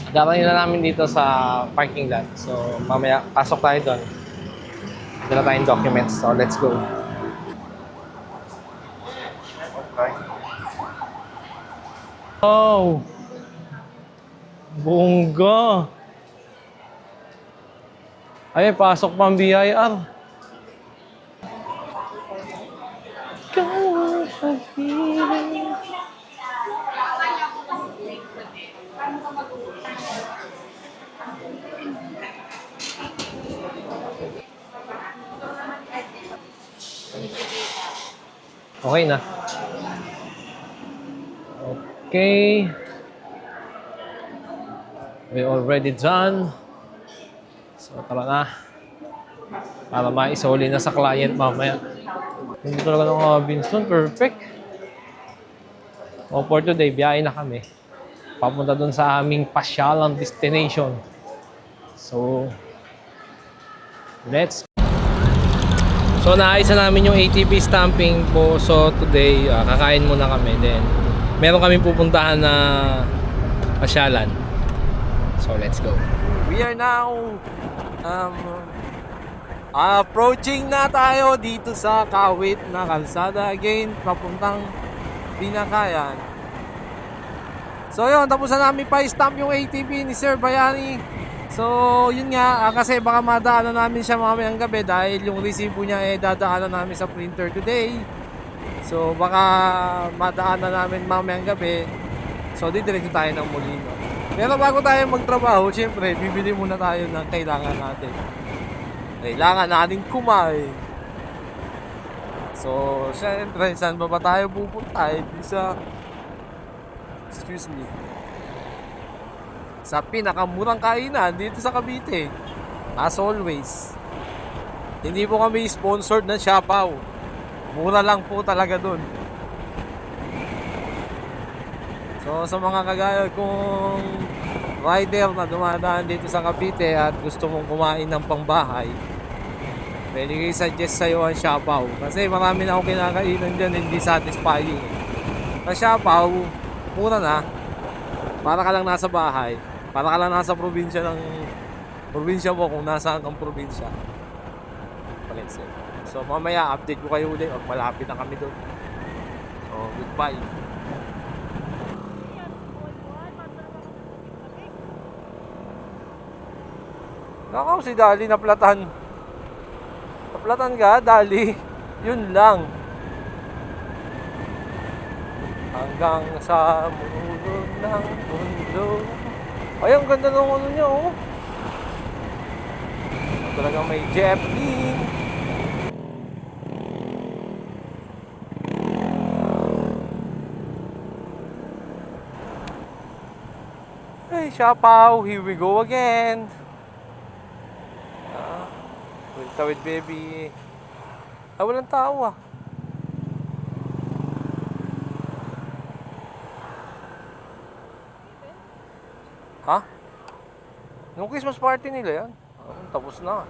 Darating na namin dito sa parking lot. So, mamaya pasok tayo doon. Dala tayong documents. So, let's go. Okay. Oh! Bongga! Ay, pasok pang BIR. Okay na. Okay. We already done. So, tara na. Para maisoli na sa client mamaya. Hindi talaga ng Vincent. Perfect. So, for today, biyahe na kami. Papunta dun sa aming pasyalang destination. So, let's So, naayos na namin yung ATV stamping po. So, today, kakain muna kami. Then, meron kami pupuntahan na pasyalan. So, let's go. We are now approaching na tayo dito sa Kawit na kalsada. Again, papuntang Binakayan. So, yun. Tapos na namin pa-stamp yung ATV ni Sir Bayani. So, yun nga, kasi baka madaanan namin siya mamayang gabi dahil yung resibo niya dadaanan namin sa printer today. So, baka madaanan namin mamayang gabi. So, didiretso tayo ng Molino. Pero bago tayo magtrabaho, syempre, bibili muna tayo ng kailangan natin. Kailangan natin kumain. So, syempre, saan ba tayo pupunta? Excuse me. Sa pinakamurang kainan dito sa Cavite. As always, hindi po kami sponsored ng Siapaw. Mura lang po talaga dun. So sa mga kagaya kong rider na dumadaan dito sa Cavite at gusto mong kumain ng pangbahay, pwede kayo suggest sa'yo ang Siapaw. Kasi marami na akong kinakainan dyan, hindi satisfying. Sa Siapaw, mura na. Para ka lang nasa bahay. Para ka lang nasa probinsya probinsya mo kung nasaan ang probinsya. So mamaya update ko kayo ulit. Malapit na kami doon. So goodbye. Nakaw si Dali naplatan. Naplatan ka, Dali. Yun lang. Hanggang sa mundo ng mundo. Ay, ang ganda ng ano niya, oh. Talagang may Jeplin. Hey, Siapaw, here we go again. Tawid baby. Ay, walang tao, ah. Ha? Nung Christmas party nila yan. Tapos na.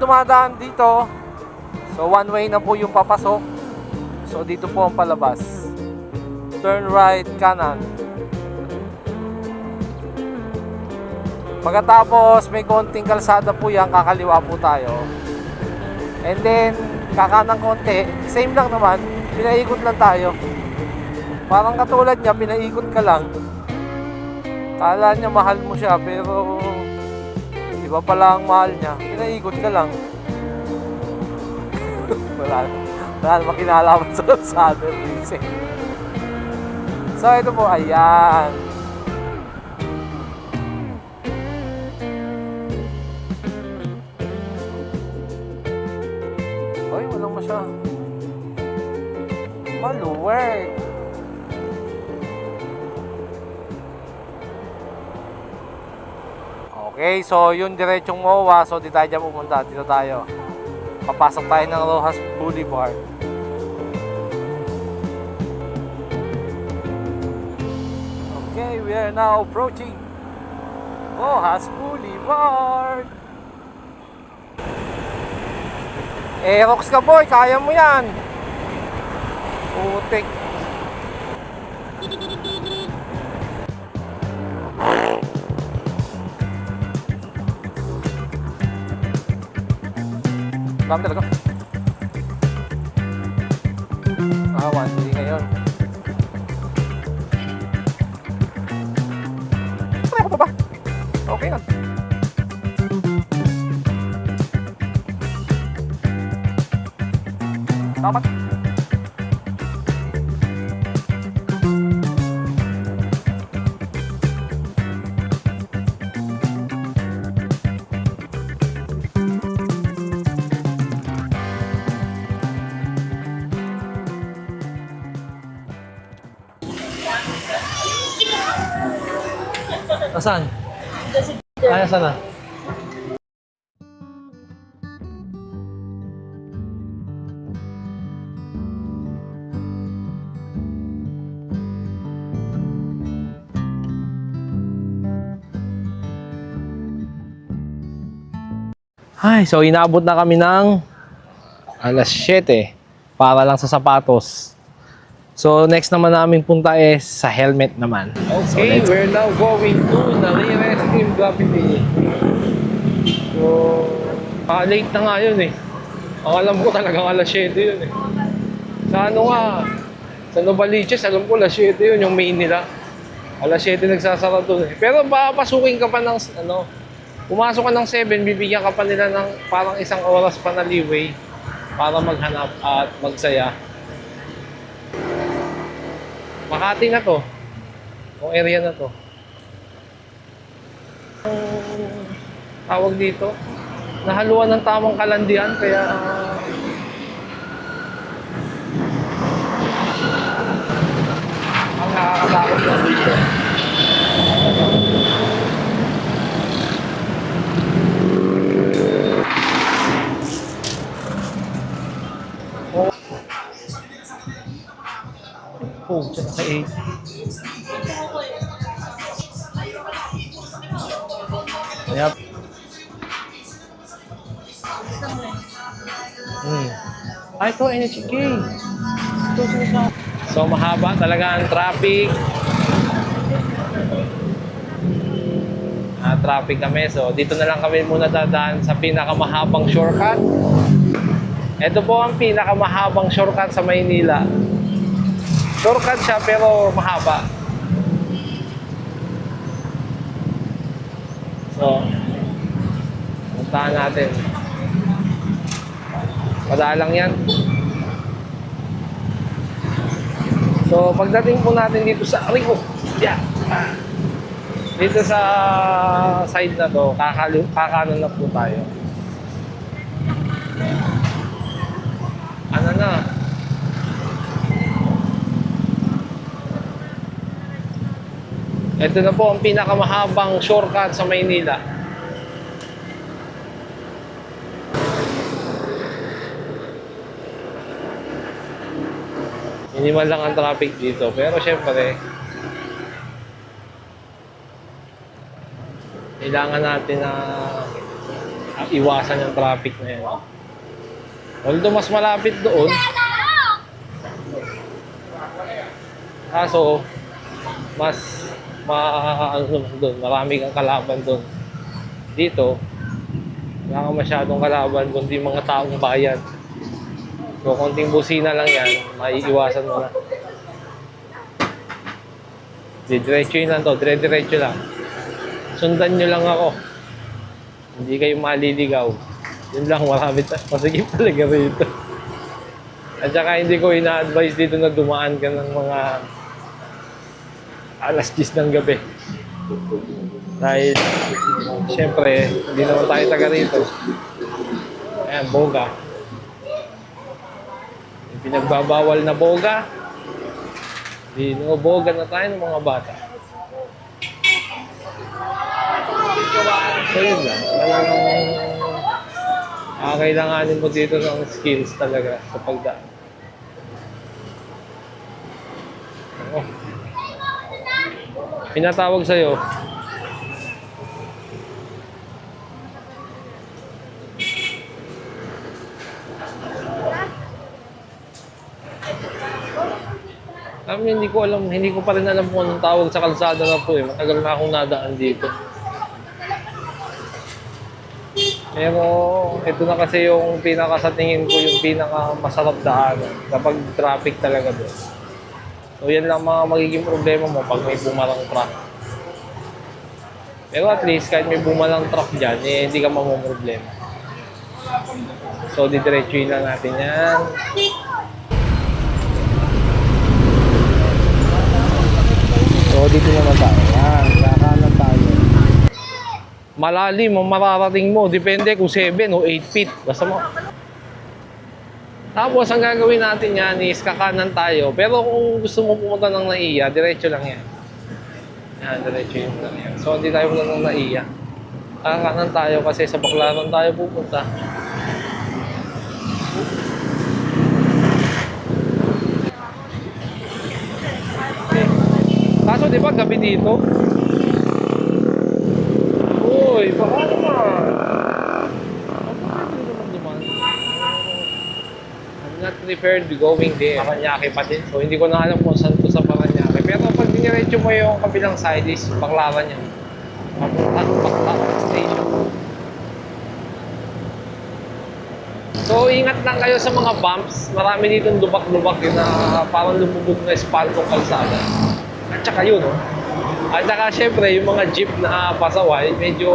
dumadaan dito. So one way na po yung papasok. So dito po ang palabas. Turn right, kanan. Pagkatapos may konting kalsada po yan, kakaliwa po tayo. And then kakanang konti, same lang naman, pinaikot lang tayo. Parang katulad niya, pinaikot ka lang. Kala niya mahal mo siya, pero iba pala ang mahal niya. Pinaikot ka lang. wala naman kinalaman sa kalsada. So ito po, ayan. Ay, walang masya. Maluwag. Okay, so yun diretsong MOA. So di tayo dyan pumunta. Dito tayo. Papasok tayo ng Rojas Boulevard. Okay, we are now approaching Rojas Boulevard. Rox ka boy, kaya mo yan. Putik. Dami talaga. 1-3 ngayon. Pareho pa ba? Okay lang. Dapat. Nasaan? Ay, nasaan na? Ay, so inaabot na kami ng alas 7 para lang sa sapatos. So next naman namin punta is sa helmet naman. Okay, so, we're now going to Narira Extreme Gravity. So, late na nga yun eh. Ang alam ko talagang alas 7 yun eh. Sa ano nga, sa Novaliches, alam ko alas 7 yun yung main nila. Alas 7 nagsasara doon eh. Pero papasukin ka pa ng ano, pumasok ka ng 7, bibigyan ka pa nila ng parang isang oras pa na leeway para maghanap at magsaya. Makati na to. Yung area na to. Tawag dito, nahaluan ng tamang kalandian kaya ang nakakatakot lang dito. Oh, tsaka sa 8. Yep. Ito, NHK. So, mahaba talaga ang traffic. Traffic kami. So, dito na lang kami muna dadaan sa pinakamahabang shortcut. Ito po ang pinakamahabang shortcut sa Maynila. Shortcut siya pero mahaba. So, puntahan natin. Madalang yan. So, pagdating po natin dito sa Rico, yeah. Dito sa side na to, kakanan na po tayo. Ano na? Ito na po ang pinakamahabang shortcut sa Maynila. Minimal lang ang traffic dito, pero syempre kailangan natin na iwasan yung traffic na yan. Although mas malapit doon, kaso mas ano naman doon, marami kang kalaban doon. Dito, wala kang masyadong kalaban, kundi mga taong bayan. So, konting busina lang yan, maiiwasan mo na. Diretso yun lang to, dire-diretso lang. Sundan nyo lang ako. Hindi kayo maliligaw. Yun lang, marami masigit talaga rito. At saka hindi ko ina-advise dito na dumaan ka ng mga alas 10 ng gabi. Dahil, syempre, hindi naman tayo taga rito. Ayan, boga. Yung pinagbabawal na boga. Boga na tayo ng mga bata. So yun lang. Kailanganin mo dito ng skills talaga sa pagdaan. Oh. Pinatawag sa'yo. Hindi ko pa rin alam kung anong tawag sa kalsada na po eh. Matagal na akong nadaan dito. Pero ito na kasi yung sa tingin ko yung pinaka masarap daanan kapag traffic talaga doon. So yan lang mga magiging problema mo pag may bumarang truck. Pero at least kahit may bumarang truck dyan, eh, hindi ka mamumroblema. So didiretsuin lang natin yan. So dito naman tayo. Yan, kakanan tayo. Malalim ang mararating mo. Depende kung 7 o 8 feet. Basta mo. Tapos ang gagawin natin yan is kakanan tayo. Pero kung gusto mo pumunta ng NAIA, diretso lang yan. Yan, diretso yun lang yan. So hindi tayo pumunta ng NAIA. Kakanan tayo kasi sa Baclaran tayo pupunta. Kaso di ba gabi dito? Uy, baka naman. I'm not prepared to going there. Paranaque pa din. So hindi ko na alam kung saan to sa Paranaque. Pero pag diniretso mo yung kabilang side is Baclaran yan. Baclaran Station. So ingat lang kayo sa mga bumps. Marami ditong lubak-lubak yun na parang lumubog na espaltong kalsada. At saka yun, no? At saka syempre, yung mga jeep na pasaway, medyo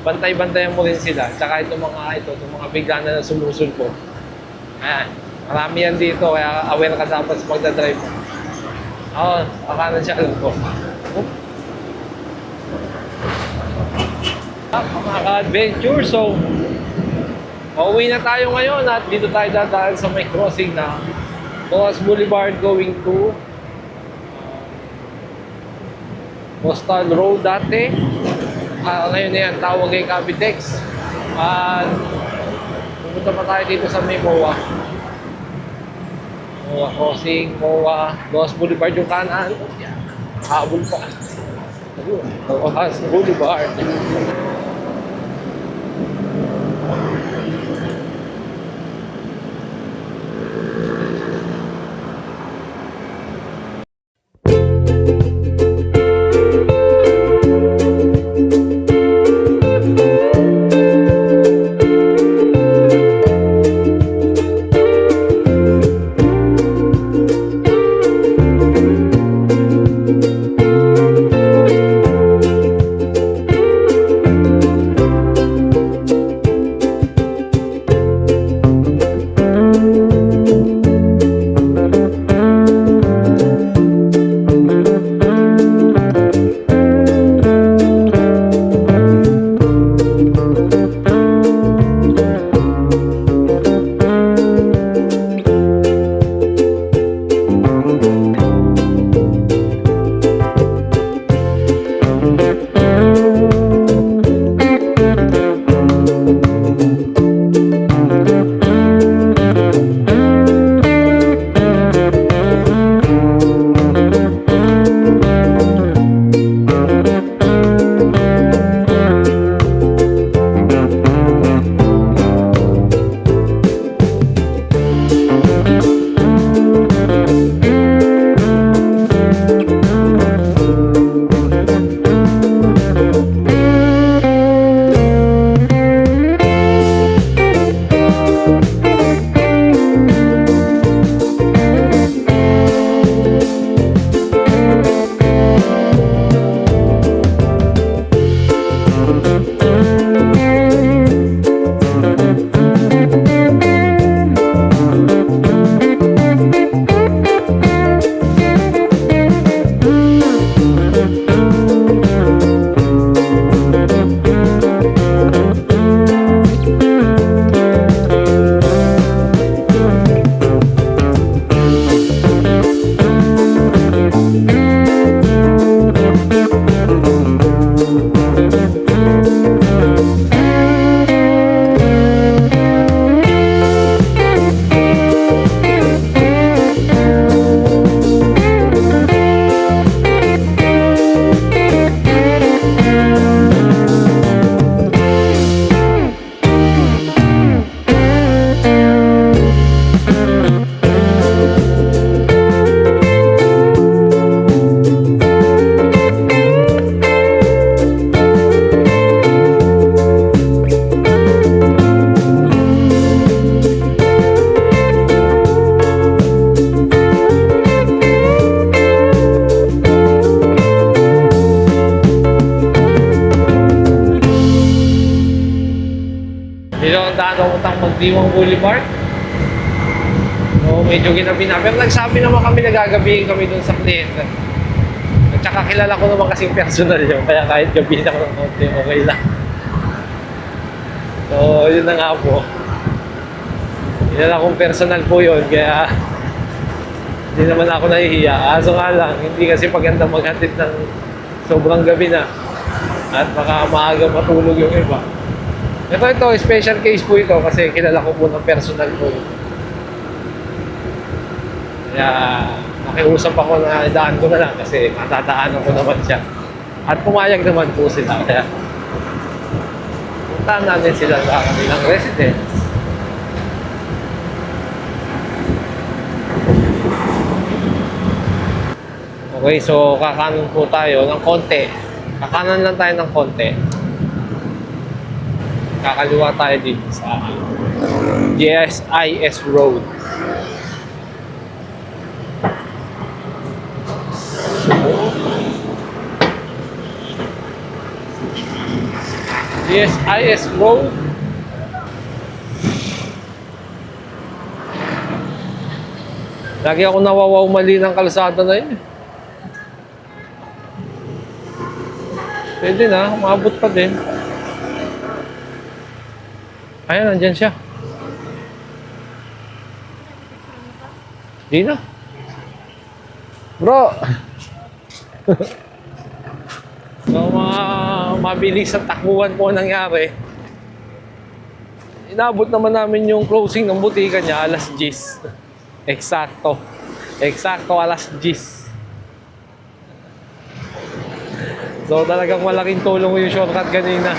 bantay-bantayan mo rin sila. At saka itong mga bigla na sumusulpo. Ayan, marami yan dito, kaya aware ka dapat sa pagdadrive mo. Oo, pakanan siya, alam ko. Mga ka-adventure, so pauwi na tayo ngayon at dito tayo dadaan sa may crossing na Rojas Boulevard going to Postal Road dati. Ngayon na yan, tawag kay Cavitex. At pupunta pa tayo dito sa may MOA. MOA Crossing, MOA, Rojas Boulevard yung kanan. Habol pa. Rojas Boulevard. Diwang Boulevard. So, medyo ginabi na. Pero nagsabi naman kami nagagabihin kami dun sa kliyente. At saka kilala ko naman kasing personal yun. Kaya kahit gabihin ako ng konti, okay lang. So, yun na nga po. Kilala kong personal po yun. Kaya hindi naman ako nahihiya. Aso nga lang, hindi kasi paganda maghatid ng sobrang gabi na. At baka maaga matulog yung iba. Ito, special case po ito kasi kilala ko po ng personal po yun. Kaya nakiusap ako na idaan ko na lang kasi matadaanan ko naman siya. At pumayag naman po sila. Kaya puntahan natin sila sa kanilang residence. Okay, so kakanan po tayo ng konti. Kakanan lang tayo ng konti. Kakaliwa tayo dito sa GSIS Road. GSIS Road. Lagi ako nawawaw mali ng kalsada na yun. Pwede na, umabot pa din. Ayan, nandyan siya. Di na. Bro! So, mabilis sa takbuhan po nangyari. Inabot naman namin yung closing ng butika niya, alas 10. Eksakto. Eksakto alas 10. So talagang malaking tulong yung shortcut kanina.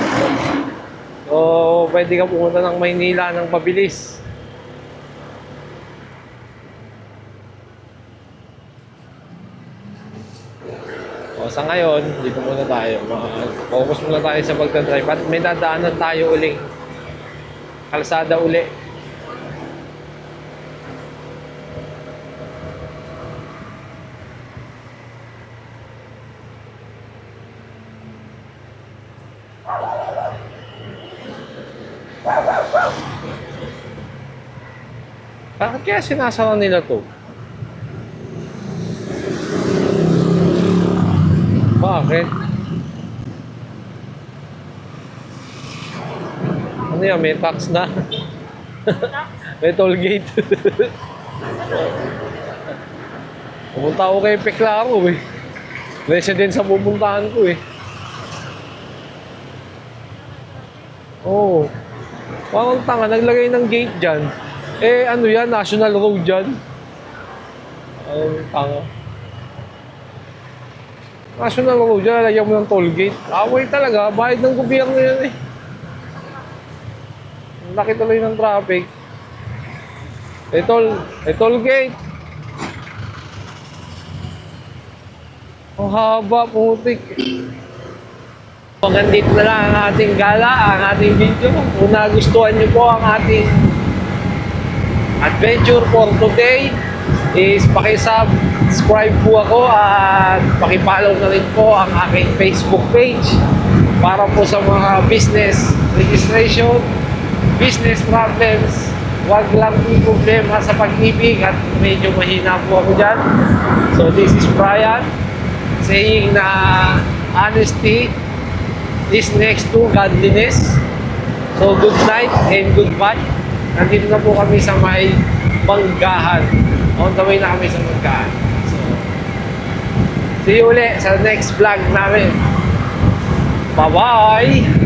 So pwede ka pumunta ng Maynila ng mabilis. O sa ngayon, dito muna tayo. Focus muna tayo sa pagdadrive. At may dadaanan tayo uling. Kalsada uli. Bakit kaya sinasara nila to? Bakit? Ano yan? May tax na? May toll gate. Pumunta ako kay Peclaro eh. Residence sa pupuntahan ko eh. Oo. Parang tanga, naglagay ng gate dyan. Eh, ano yan? National Road dyan. Tanga. National Road dyan, lalagyan mo ng toll gate. Away talaga, bayad ng gobyerno yan eh. Laki tuloy ng traffic. Toll gate. Ang haba, putik. Hanggang dito na lang ang ating gala, ang ating video. Kung nagustuhan niyo po ang ating adventure for today, is paki-subscribe po ako at paki-follow na rin po ang aking Facebook page para po sa mga business registration, business problems. Huwag lang po problema sa pag-ibig at medyo mahina po ako dyan. So this is Brian saying na honesty is next to godliness. So good night and goodbye. Nandito na po kami sa may Manggahan. On the way na kami sa Manggahan. So, see you ulit sa next vlog namin. Bye-bye!